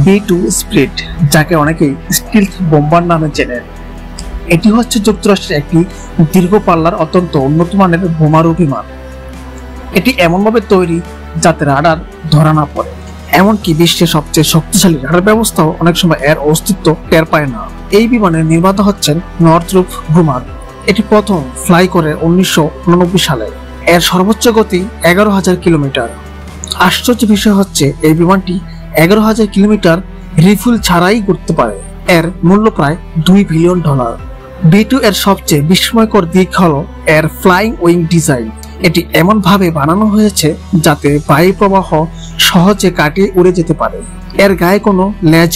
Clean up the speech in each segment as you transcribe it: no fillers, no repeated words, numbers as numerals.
B2 split, যাকে অনেকেই স্টিলথ bomber নামে চেনেন। এটি হচ্ছে যুক্তরাষ্ট্রের একটি দীর্ঘ পাল্লার অত্যন্ত উন্নত মানের বোমারু বিমান। এটি এমনভাবে তৈরি যাতে রাডার ধরা না পড়ে, এমনকি বিশ্বের সবচেয়ে শক্তিশালী রাডার ব্যবস্থাও অনেক সময় এর অস্তিত্ব টের পায় না। এই বিমানের নির্মাতা হচ্ছেন নর্থ্রপ গ্রুমান। এটি প্রথম ফ্লাই করে 1989 সালে। এর সর্বোচ্চ গতি 11,000 কিলোমিটার। আশ্চর্য বিষয় হচ্ছে এই বিমানটি 11,000 কিলোমিটার রিফুল ছাড়াই ঘুরতে পারে। এর মূল্য প্রায় $2 বিলিয়ন। B2 এর সবচেয়ে বিস্ময়কর দিক হলো এর ফ্লাইং উইং ডিজাইন। এটি এমন ভাবে বানানো হয়েছে যাতে বায়ু প্রবাহ সহজে কাটিয়ে উড়ে যেতে পারে। এর গায়ে কোনো লেজ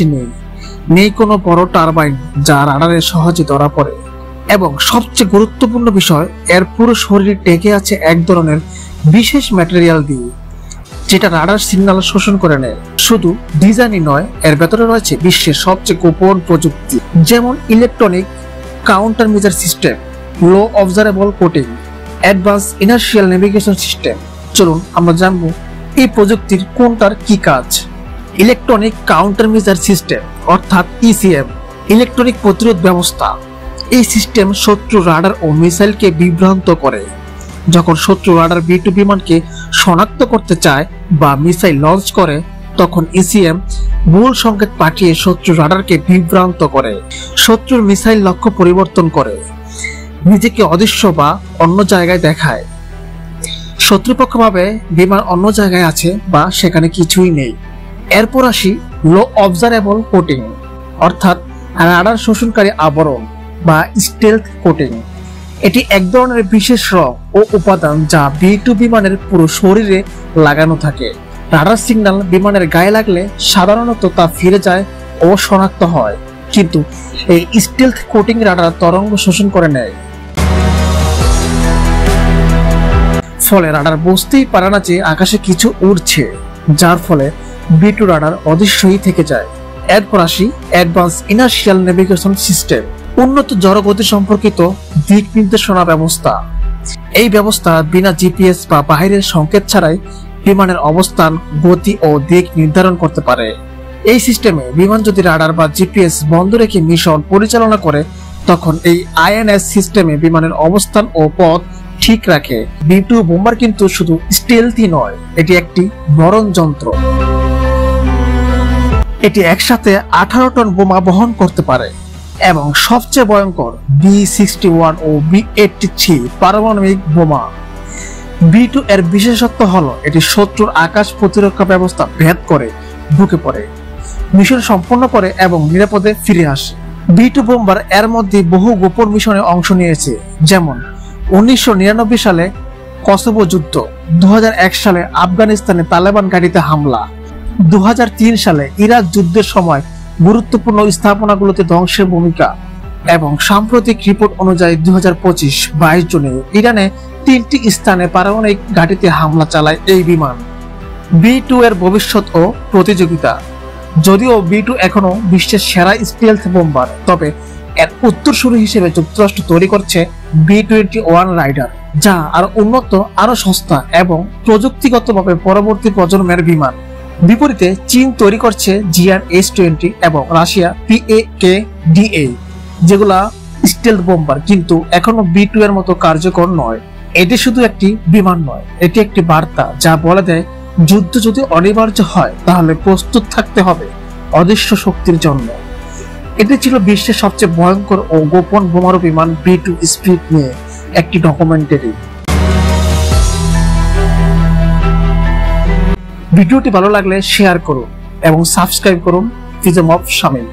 নেই কোনো বড় টারবাইন যা রাডারে সহজে ধরা পড়ে, এবং সবচেয়ে গুরুত্বপূর্ণ বিষয়, এর পুরো শরীর ঢেকে আছে এক ধরনের বিশেষ ম্যাটেরিয়াল দিয়ে, যেটা রাডার সিগন্যাল শোষণ করে নেয়। শুধু ডিজাইনই নয়, এর ভেতরে রয়েছে বিশ্বের সবচেয়ে গোপন প্রযুক্তি, যেমন electronic countermeasure system, low observable coating, advance inertial navigation system. চলুন আমরা জানবো এই প্রযুক্তির কোনটার কি কাজ। ইলেকট্রনিক কাউন্টার মেজার সিস্টেম অর্থাৎ ইসিএম, ইলেকট্রনিক প্রতিরোধ ব্যবস্থা। এই সিস্টেম শত্রু রাডার ও মিসাইলকে বিভ্রান্ত করে। যখন শত্রু রাডার B2 বিমানকে শনাক্ত করতে চায় বা মিসাইল লঞ্চ করে, তখন ইসিএম ভুল সংকেত পাঠিয়ে শত্রু রাডারকে বিভ্রান্ত করে, শত্রুর মিসাইল লক্ষ্য পরিবর্তন করে, নিজেকে অদৃশ্য বা অন্য জায়গায় দেখায়। শত্রুপক্ষ ভাবে বিমান অন্য জায়গায় আছে বা সেখানে কিছুই নেই। এরপর আসি লো অবজারেবল কোটিং অর্থাৎ রাডার শোষণকারী আবরণ বা স্টেলথ কোটিং। এটি এক ধরনের বিশেষ রং ও উপাদান যা B2 বিমানের পুরো শরীরে লাগানো থাকে। রাডার সিগন্যাল বিমানের গায়ে লাগলে সাধারণত তা ফিরে যায় ও শনাক্ত হয়, কিন্তু এই স্টেলথ কোটিং রাডার তরঙ্গ শোষণ করে নেয়। ফলে রাডার বুঝতেই পারে না যে আকাশে কিছু উড়ছে, যার ফলে B2 রাডার অদৃশ্যই থেকে যায়। এরপর আসি অ্যাডভান্স ইনার্শিয়াল নেভিগেশন সিস্টেম, উন্নত জড়গতি সম্পর্কিত দিক নির্দেশনা ব্যবস্থা। এই ব্যবস্থা বিনা জিপিএস বা বাহিরের সংকেত ছাড়াই বিমানের অবস্থান, গতি ও দিক নির্ধারণ করতে পারে। এই সিস্টেমে বিমান যদি রাডার বা জিপিএস বন্ধ রেখে মিশন পরিচালনা করে, তখন এই INS সিস্টেমে বিমানের অবস্থান ও পথ ঠিক রাখে। B2 বোম্বার কিন্তু শুধু স্টেলথই নয়, এটি একটি মরণ যন্ত্র। এটি একসাথে 18 টন বোমা বহন করতে পারে এবং সবচেয়ে ভয়ঙ্কর B61 ও B83 পারমাণবিক বোমা। B2 এর বিশেষত্ব হলো এটি শত্রুর আকাশ প্রতিরক্ষা ব্যবস্থা ভেদ করে ঢুকে পড়ে, মিশন সম্পন্ন করে এবং নিরাপদে ফিরে আসে। B2 বোম্বার এর মধ্যে বহু গোপন মিশনে অংশ নিয়েছে, যেমন 1999 সালে কসোভো যুদ্ধ, 2001 সালে আফগানিস্তানে তালেবান ঘাঁটিতে হামলা, 2003 সালে ইরাক যুদ্ধের সময় গুরুত্বপূর্ণ স্থাপনাগুলোতে ধ্বংসের ভূমিকা, এবং সাম্প্রতিক রিপোর্ট অনুযায়ী 2025-22 জুনে ইরানে 3টি স্থানে পারমাণবিক ঘাঁটিতে হামলা চালায় এই বিমান। B2 এর ভবিষ্যৎ ও প্রতিযোগিতা। যদিও B2 এখনো বিশ্বের সেরা স্টেলথ বোম্বার, তবে এর উত্তরসূরি হিসেবে যুক্তরাষ্ট্র তৈরি করছে B21 রাইডার, যা আরো উন্নত, আরো সস্তা এবং প্রযুক্তিগতভাবে পরবর্তী প্রজন্মের বিমান। বিপরীতে চীন তৈরি করছে GR-S20 এবং রাশিয়া PAK-DA, যেগুলা স্টেলথ বোম্বার কিন্তু এখনো B2 এর মতো কার্যকর নয়। এটি শুধু একটি বিমান নয়, এটি একটি বার্তা যা বলে দেয় যুদ্ধ যদি অনিবার্য হয় তাহলে প্রস্তুত থাকতে হবে অদৃশ্য শক্তির জন্য। এটি ছিল বিশ্বের সবচেয়ে ভয়ঙ্কর ও গোপন বোমারু বিমান B2 স্প্লিট নিয়ে একটি ডকুমেন্টারি। ভিডিওটি ভালো লাগলে শেয়ার করুন এবং সাবস্ক্রাইব করুন ফিজম অফ শামীম।